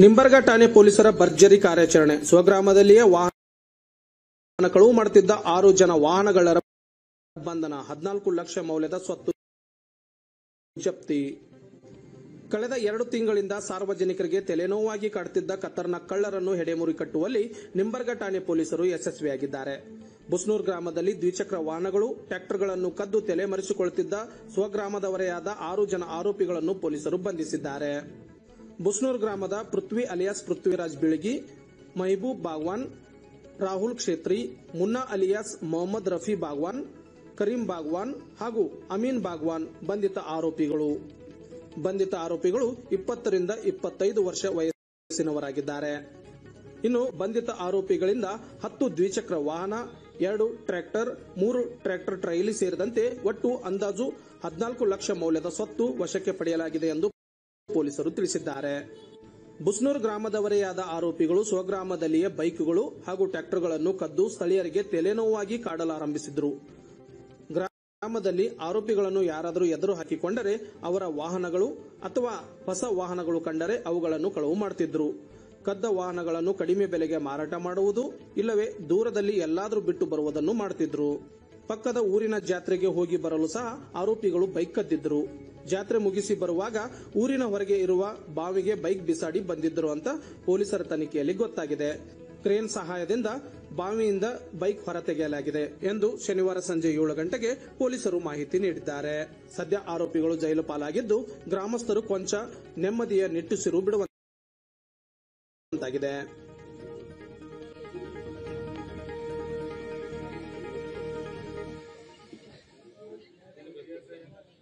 ನಿಂಬರ್ಗ ಠಾಣೆ ಪೊಲೀಸರ ಭರ್ಜರಿ ಕಾರ್ಯಾಚರಣೆ. ಸ್ವಗ್ರಾಮದಲ್ಲಿಯೇ ವಾಹನ ಕಳವು ಮಾಡುತ್ತಿದ್ದ 6 ಜನ ವಾಹನಗಳ ಬಂಧನ. 14 ಲಕ್ಷ ಮೌಲ್ಯದ ಸ್ವತ್ತು ಜಪ್ತಿ. ಕಳೆದ 2 ತಿಂಗಳಿಂದ ಸಾರ್ವಜನಿಕರಿಗೆ ತಲೆನೋವಾಗಿ ಕಾಡುತ್ತಿದ್ದ ಖತರ್ನಾಕ್ ಕಳ್ಳರನ್ನು ಹೆಡೆಮುರಿ ಕಟ್ಟುವಲ್ಲಿ ನಿಂಬರ್ಗ ಠಾಣೆ ಪೊಲೀಸರು ಯಶಸ್ವಿಯಾಗಿದ್ದಾರೆ. ಬುಸ್ನೂರ್ ಗ್ರಾಮದಲ್ಲಿ ದ್ವಿಚಕ್ರ ವಾಹನಗಳು, ಟ್ರ್ಯಾಕ್ಟರ್ಗಳನ್ನು ಕದ್ದು ತಲೆಮರೆಸಿಕೊಳ್ಳುತ್ತಿದ್ದ ಸ್ವಗ್ರಾಮದವರೇ ಆದ 6 ಜನ ಆರೋಪಿಗಳನ್ನು ಪೊಲೀಸರು ಬಂಧಿಸಿದ್ದಾರೆ. ಬುಸ್ನೂರ್ ಗ್ರಾಮದ ಪೃಥ್ವಿ ಅಲಿಯಾಸ್ ಪೃಥ್ವಿರಾಜ್ ಬಿಳಗಿ, ಮಹಬೂಬ್ ಬಾಗ್ವಾನ್, ರಾಹುಲ್ ಕ್ಷೇತ್ರಿ, ಮುನ್ನಾ ಅಲಿಯಾಸ್ ಮೊಹಮ್ಮದ್ ರಫಿ ಬಾಗ್ವಾನ್, ಕರೀಂ ಬಾಗ್ವಾನ್ ಹಾಗೂ ಅಮೀನ್ ಬಾಗ್ವಾನ್ ಬಂಧಿತ ಆರೋಪಿಗಳು. 20 ರಿಂದ 25 ವರ್ಷ ವಯಸ್ಸಿನವರಾಗಿದ್ದಾರೆ. ಇನ್ನು ಬಂಧಿತ ಆರೋಪಿಗಳಿಂದ 10 ದ್ವಿಚಕ್ರ ವಾಹನ, 2 ಟ್ರ್ಯಾಕ್ಟರ್, 3 ಟ್ರ್ಯಾಕ್ಟರ್ ಟ್ರೈಲಿ ಸೇರಿದಂತೆ ಒಟ್ಟು ಅಂದಾಜು 14 ಲಕ್ಷ ಮೌಲ್ಯದ ಸ್ವತ್ತು ವಶಕ್ಕೆ ಪಡೆಯಲಾಗಿದೆ ಎಂದು ಪೊಲೀಸರು ತಿಳಿಸಿದ್ದಾರೆ. ಬುಸ್ನೂರ್ ಗ್ರಾಮದವರೇ ಆದ ಆರೋಪಿಗಳು ಸ್ವಗ್ರಾಮದಲ್ಲಿಯೇ ಬೈಕ್ಗಳು ಹಾಗೂ ಟ್ರ್ಯಾಕ್ಟರ್ಗಳನ್ನು ಕದ್ದು ಸ್ಥಳೀಯರಿಗೆ ತಲೆನೋವಾಗಿ ಕಾಡಲಾರಂಭಿಸಿದ್ರು. ಗ್ರಾಮದಲ್ಲಿ ಆರೋಪಿಗಳನ್ನು ಯಾರಾದರೂ ಎದುರು ಹಾಕಿಕೊಂಡರೆ ಅವರ ವಾಹನಗಳು ಅಥವಾ ಹೊಸ ವಾಹನಗಳು ಕಂಡರೆ ಅವುಗಳನ್ನು ಕಳವು ಮಾಡುತ್ತಿದ್ರು. ಕದ್ದ ವಾಹನಗಳನ್ನು ಕಡಿಮೆ ಬೆಲೆಗೆ ಮಾರಾಟ ಮಾಡುವುದು, ಇಲ್ಲವೇ ದೂರದಲ್ಲಿ ಎಲ್ಲಾದರೂ ಬಿಟ್ಟು ಬರುವುದನ್ನು ಮಾಡುತ್ತಿದ್ರು. ಪಕ್ಕದ ಊರಿನ ಜಾತ್ರೆಗೆ ಹೋಗಿ ಬರಲು ಸಹ ಆರೋಪಿಗಳು ಬೈಕ್ ಕದ್ದಿದ್ರು. ಜಾತ್ರೆ ಮುಗಿಸಿ ಬರುವಾಗ ಊರಿನ ಹೊರಗೆ ಇರುವ ಬಾವಿಗೆ ಬೈಕ್ ಬಿಸಾಡಿ ಬಂದಿದ್ದರು ಅಂತ ಪೊಲೀಸರ ತನಿಖೆಯಲ್ಲಿ ಗೊತ್ತಾಗಿದೆ. ಕ್ರೇನ್ ಸಹಾಯದಿಂದ ಬಾವಿಯಿಂದ ಬೈಕ್ ಹೊರತೆಗೆಯಲಾಗಿದೆ ಎಂದು ಶನಿವಾರ ಸಂಜೆ 7 ಗಂಟೆಗೆ ಪೊಲೀಸರು ಮಾಹಿತಿ ನೀಡಿದ್ದಾರೆ. ಸದ್ಯ ಆರೋಪಿಗಳು ಜೈಲು ಪಾಲಾಗಿದ್ದು, ಗ್ರಾಮಸ್ಥರು ಕೊಂಚ ನೆಮ್ಮದಿಯ ನಿಟ್ಟುಸಿರು ಬಿಡುವಂತಾಗಿದೆ.